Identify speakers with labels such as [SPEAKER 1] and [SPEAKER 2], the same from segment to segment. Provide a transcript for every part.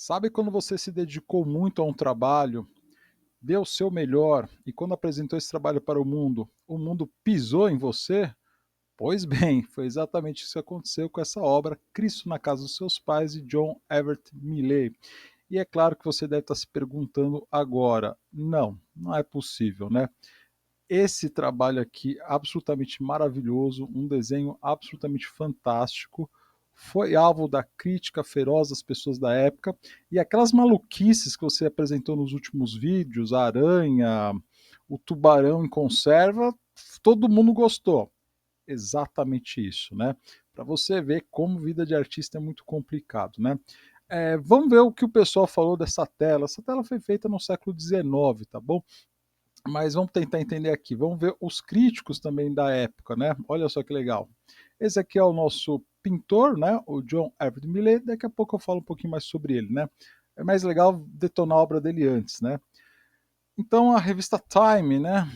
[SPEAKER 1] Sabe quando você se dedicou muito a um trabalho, deu o seu melhor e quando apresentou esse trabalho para o mundo pisou em você? Pois bem, foi exatamente isso que aconteceu com essa obra Cristo na Casa dos Seus Pais de John Everett Millay. E é claro que você deve estar se perguntando agora, não é possível, né? Esse trabalho aqui, absolutamente maravilhoso, um desenho absolutamente fantástico, foi alvo da crítica feroz das pessoas da época, e aquelas maluquices que você apresentou nos últimos vídeos, a aranha, o tubarão em conserva, todo mundo gostou. Exatamente isso, né? Para você ver como vida de artista é muito complicado, né? Vamos ver o que o pessoal falou dessa tela. Essa tela foi feita no século XIX, tá bom? Mas vamos tentar entender aqui. Vamos ver os críticos também da época, né? Olha só que legal. Esse aqui é o nosso pintor, né? O John Everett Millay. Daqui a pouco eu falo um pouquinho mais sobre ele, né? É mais legal detonar a obra dele antes, né? Então a revista Time, né,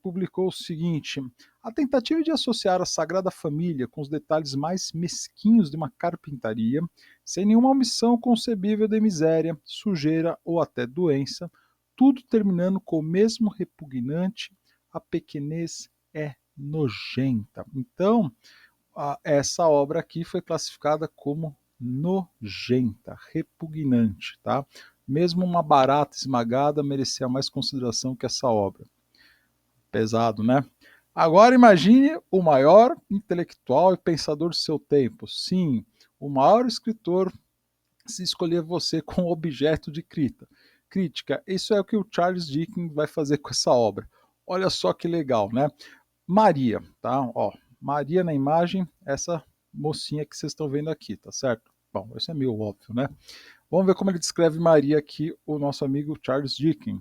[SPEAKER 1] publicou o seguinte: a tentativa de associar a Sagrada Família com os detalhes mais mesquinhos de uma carpintaria, sem nenhuma omissão concebível de miséria, sujeira ou até doença, tudo terminando com o mesmo repugnante, a pequenez é nojenta. Então, essa obra aqui foi classificada como nojenta, repugnante, tá? Mesmo uma barata esmagada merecia mais consideração que essa obra. Pesado, né? Agora imagine o maior intelectual e pensador do seu tempo. Sim, o maior escritor se escolher você como objeto de crítica. Isso é o que o Charles Dickens vai fazer com essa obra. Olha só que legal, né? Maria, tá? Ó, Maria na imagem, essa mocinha que vocês estão vendo aqui, tá certo? Bom, isso é meio óbvio, né? Vamos ver como ele descreve Maria aqui, o nosso amigo Charles Dickens.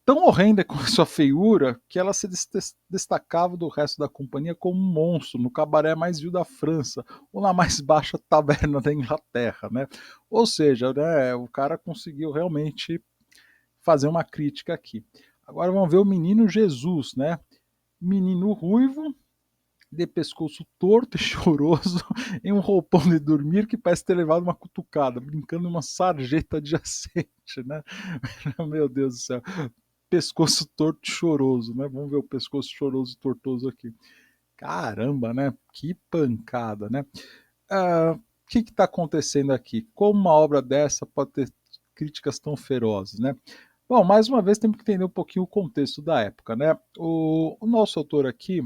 [SPEAKER 1] Tão horrenda com a sua feiura que ela se destacava do resto da companhia como um monstro no cabaré mais vil da França ou na mais baixa taberna da Inglaterra, né? Ou seja, né, o cara conseguiu realmente fazer uma crítica aqui. Agora vamos ver o menino Jesus, né? Menino ruivo, de pescoço torto e choroso, em um roupão de dormir que parece ter levado uma cutucada, brincando numa sarjeta adjacente, né? Meu Deus do céu. Pescoço torto e choroso, né? Vamos ver o pescoço choroso e tortoso aqui. Caramba, né? Que pancada, né? O que está acontecendo aqui? Como uma obra dessa pode ter críticas tão ferozes, né? Bom, mais uma vez temos que entender um pouquinho o contexto da época, né? O nosso autor aqui,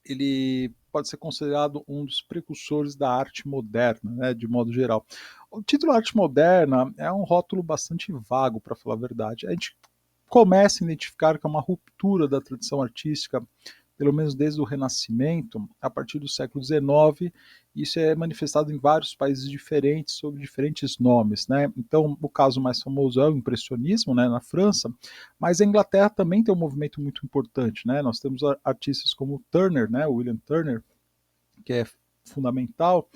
[SPEAKER 1] ele pode ser considerado um dos precursores da arte moderna, né, de modo geral. O título arte moderna é um rótulo bastante vago, para falar a verdade. A gente começa a identificar que é uma ruptura da tradição artística, pelo menos desde o Renascimento, a partir do século XIX. Isso é manifestado em vários países diferentes, sob diferentes nomes, né? Então, o caso mais famoso é o impressionismo, né, na França, mas a Inglaterra também tem um movimento muito importante, né? Nós temos artistas como Turner, né, William Turner, que é fundamental,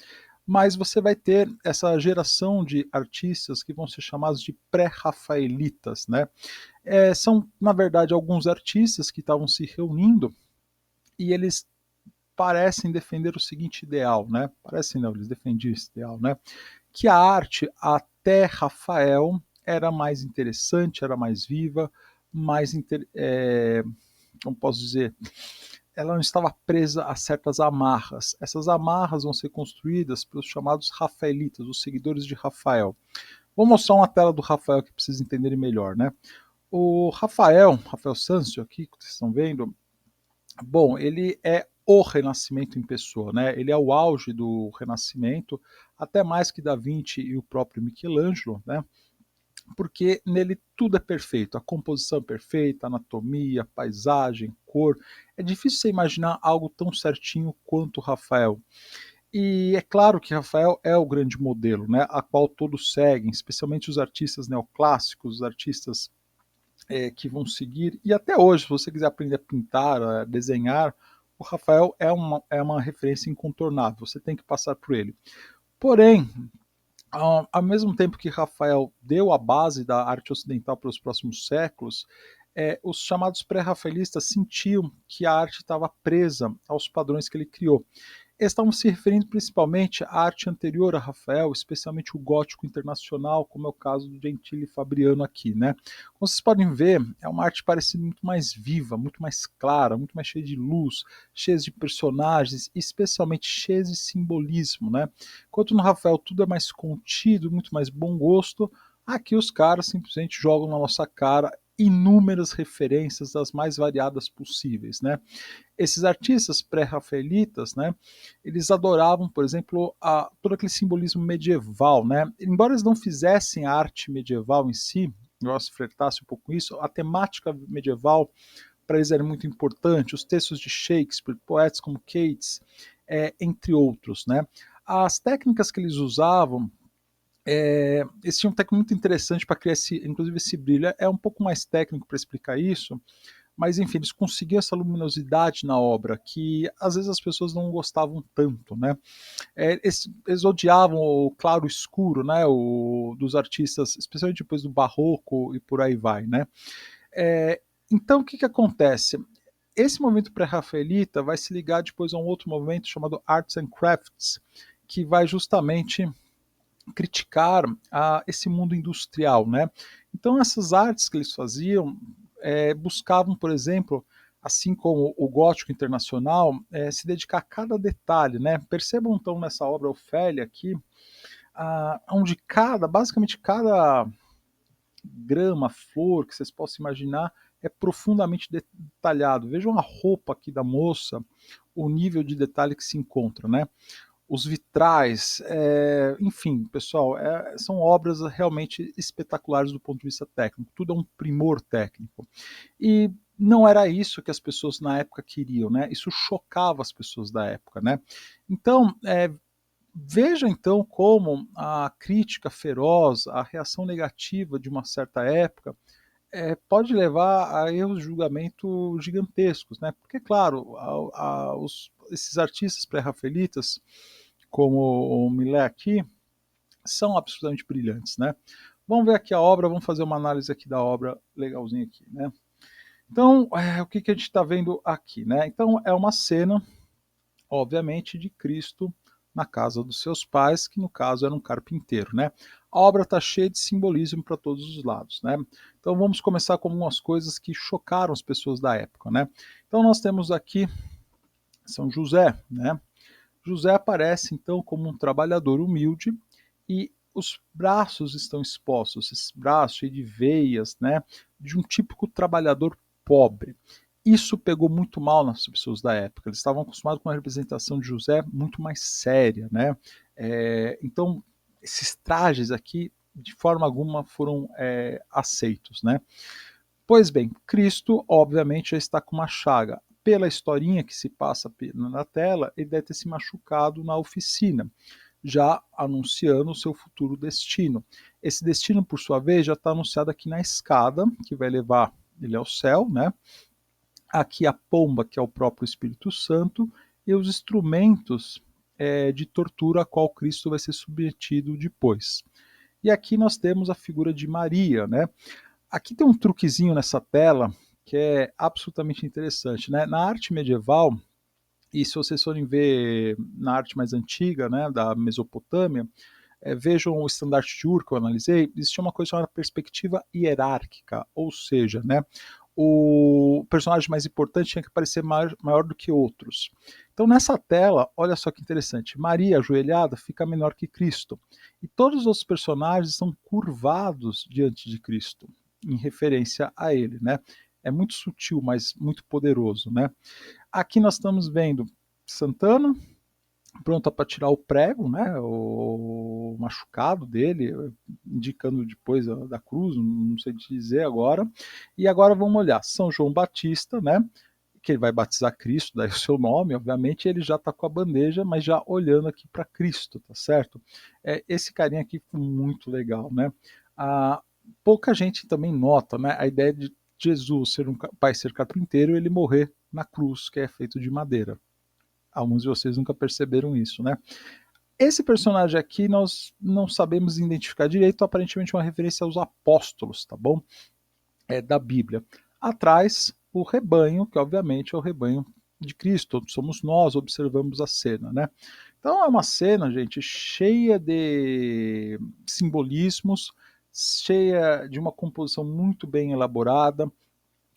[SPEAKER 1] mas você vai ter essa geração de artistas que vão ser chamados de pré-rafaelitas, né? São, na verdade, alguns artistas que estavam se reunindo e eles parecem defender o seguinte ideal, né? Parecem não, eles defendiam esse ideal, né? Que a arte até Rafael era mais interessante, era mais viva, mais, como posso dizer, ela não estava presa a certas amarras. Essas amarras vão ser construídas pelos chamados rafaelitas, os seguidores de Rafael. Vou mostrar uma tela do Rafael que vocês entenderem melhor, né? O Rafael Sanzio aqui, que vocês estão vendo, bom, ele é o Renascimento em pessoa, né? Ele é o auge do Renascimento, até mais que Da Vinci e o próprio Michelangelo, né? Porque nele tudo é perfeito, a composição é perfeita, a anatomia, paisagem, cor. É difícil você imaginar algo tão certinho quanto Rafael. E é claro que Rafael é o grande modelo, né, a qual todos seguem, especialmente os artistas neoclássicos, os artistas que vão seguir. E até hoje, se você quiser aprender a pintar, a desenhar, o Rafael é uma referência incontornável, você tem que passar por ele. Porém, ao mesmo tempo que Rafael deu a base da arte ocidental para os próximos séculos, os chamados pré-rafaelistas sentiam que a arte estava presa aos padrões que ele criou. Eles estavam se referindo principalmente à arte anterior a Rafael, especialmente o gótico internacional, como é o caso do Gentili e Fabriano aqui, né? Como vocês podem ver, é uma arte parecida muito mais viva, muito mais clara, muito mais cheia de luz, cheia de personagens, e especialmente cheia de simbolismo, né? Enquanto no Rafael tudo é mais contido, muito mais bom gosto, aqui os caras simplesmente jogam na nossa cara inúmeras referências das mais variadas possíveis, né? Esses artistas pré-rafaelitas, né, eles adoravam, por exemplo, todo aquele simbolismo medieval, né? Embora eles não fizessem a arte medieval em si, eu flertasse um pouco com isso, a temática medieval para eles era muito importante, os textos de Shakespeare, poetas como Keats, entre outros, né? As técnicas que eles usavam, eles tinham um técnico muito interessante para criar inclusive esse brilho. É um pouco mais técnico para explicar isso, mas enfim, eles conseguiam essa luminosidade na obra que às vezes as pessoas não gostavam tanto, né? Eles odiavam o claro escuro, né? Dos artistas, especialmente depois do Barroco e por aí vai, né? É, então o que que acontece? Esse movimento pré-rafaelita vai se ligar depois a um outro movimento chamado Arts and Crafts, que vai justamente criticar esse mundo industrial, né? Então essas artes que eles faziam buscavam, por exemplo, assim como o gótico internacional, se dedicar a cada detalhe, né? Percebam então nessa obra Ofélia aqui, onde basicamente cada grama, flor que vocês possam imaginar é profundamente detalhado. Vejam a roupa aqui da moça, o nível de detalhe que se encontra, né? Os vitrais, enfim, pessoal, são obras realmente espetaculares do ponto de vista técnico. Tudo é um primor técnico. E não era isso que as pessoas na época queriam, né? Isso chocava as pessoas da época, né? Então, veja então como a crítica feroz, a reação negativa de uma certa época pode levar a erros de julgamento gigantescos, né? Porque, claro, esses artistas pré-rafaelitas, como o Millet aqui, são absolutamente brilhantes, né? Vamos ver aqui a obra, vamos fazer uma análise aqui da obra legalzinha aqui, né? Então, o que, que a gente está vendo aqui, né? Então, é uma cena, obviamente, de Cristo na casa dos seus pais, que no caso era um carpinteiro, né? A obra está cheia de simbolismo para todos os lados, né? Então vamos começar com algumas coisas que chocaram as pessoas da época, né? Então nós temos aqui São José, né? José aparece então como um trabalhador humilde e os braços estão expostos, esses braços cheios de veias, né? De um típico trabalhador pobre. Isso pegou muito mal nas pessoas da época. Eles estavam acostumados com uma representação de José muito mais séria, né? Então, esses trajes aqui, de forma alguma, foram aceitos, né? Pois bem, Cristo, obviamente, já está com uma chaga. Pela historinha que se passa na tela, ele deve ter se machucado na oficina, já anunciando o seu futuro destino. Esse destino, por sua vez, já está anunciado aqui na escada, que vai levar ele ao céu, né? Aqui a pomba, que é o próprio Espírito Santo, e os instrumentos de tortura a qual Cristo vai ser submetido depois. E aqui nós temos a figura de Maria, né? Aqui tem um truquezinho nessa tela que é absolutamente interessante, né? Na arte medieval, e se vocês forem ver na arte mais antiga, né, da Mesopotâmia, vejam o estandarte de Ur que eu analisei, existia uma coisa chamada perspectiva hierárquica, ou seja, né, o personagem mais importante tinha que parecer maior do que outros. Então nessa tela, olha só que interessante, Maria ajoelhada fica menor que Cristo, e todos os outros personagens são curvados diante de Cristo, em referência a ele, né? É muito sutil, mas muito poderoso, né? Aqui nós estamos vendo Santana, pronta para tirar o prego, né, o machucado dele, indicando depois da cruz, não sei te dizer agora. E agora vamos olhar São João Batista, né, que ele vai batizar Cristo, daí o seu nome, obviamente, ele já está com a bandeja, mas já olhando aqui para Cristo, tá certo? Esse carinha aqui foi muito legal, né? Pouca gente também nota, né, a ideia de Jesus ser um pai ser carpinteiro e ele morrer na cruz, que é feito de madeira. Alguns de vocês nunca perceberam isso, né? Esse personagem aqui nós não sabemos identificar direito, aparentemente é uma referência aos apóstolos, tá bom? Da Bíblia. Atrás, o rebanho, que obviamente é o rebanho de Cristo, somos nós, observamos a cena, né? Então é uma cena, gente, cheia de simbolismos, cheia de uma composição muito bem elaborada,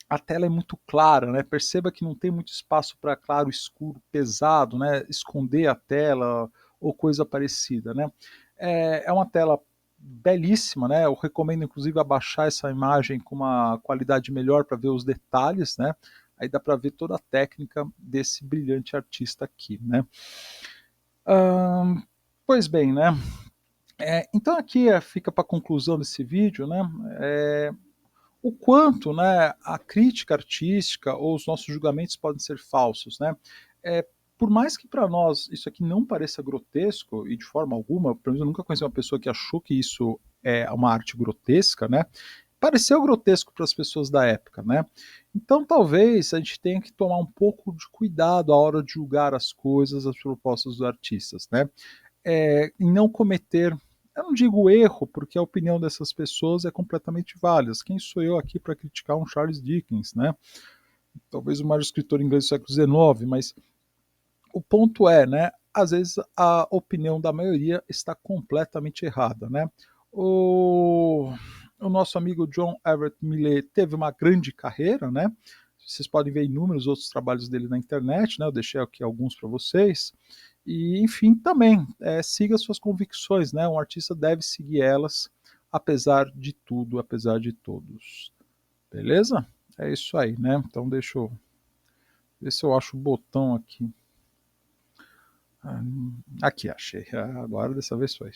[SPEAKER 1] a tela é muito clara, né? Perceba que não tem muito espaço para claro, escuro, pesado, né? Esconder a tela ou coisa parecida, né? É uma tela belíssima, né? Eu recomendo inclusive abaixar essa imagem com uma qualidade melhor para ver os detalhes, né? Aí dá para ver toda a técnica desse brilhante artista aqui, né? Pois bem, né? Então aqui fica para a conclusão desse vídeo, né? O quanto, né, a crítica artística ou os nossos julgamentos podem ser falsos, né? Por mais que para nós isso aqui não pareça grotesco e de forma alguma, pelo menos eu nunca conheci uma pessoa que achou que isso é uma arte grotesca, né? Pareceu grotesco para as pessoas da época, né? Então talvez a gente tenha que tomar um pouco de cuidado à hora de julgar as coisas, as propostas dos artistas, né? Em não cometer, eu não digo erro, porque a opinião dessas pessoas é completamente válida. Quem sou eu aqui para criticar um Charles Dickens, né? Talvez o maior escritor inglês do século XIX, mas o ponto é, né? Às vezes a opinião da maioria está completamente errada, né? O, o nosso amigo John Everett Millett teve uma grande carreira, né? Vocês podem ver inúmeros outros trabalhos dele na internet, né? Eu deixei aqui alguns para vocês. E, enfim, também siga suas convicções, né? Um artista deve seguir elas, apesar de tudo, apesar de todos. Beleza? É isso aí, né? Então deixa eu ver se eu acho o botão aqui. Aqui, achei. Agora dessa vez foi.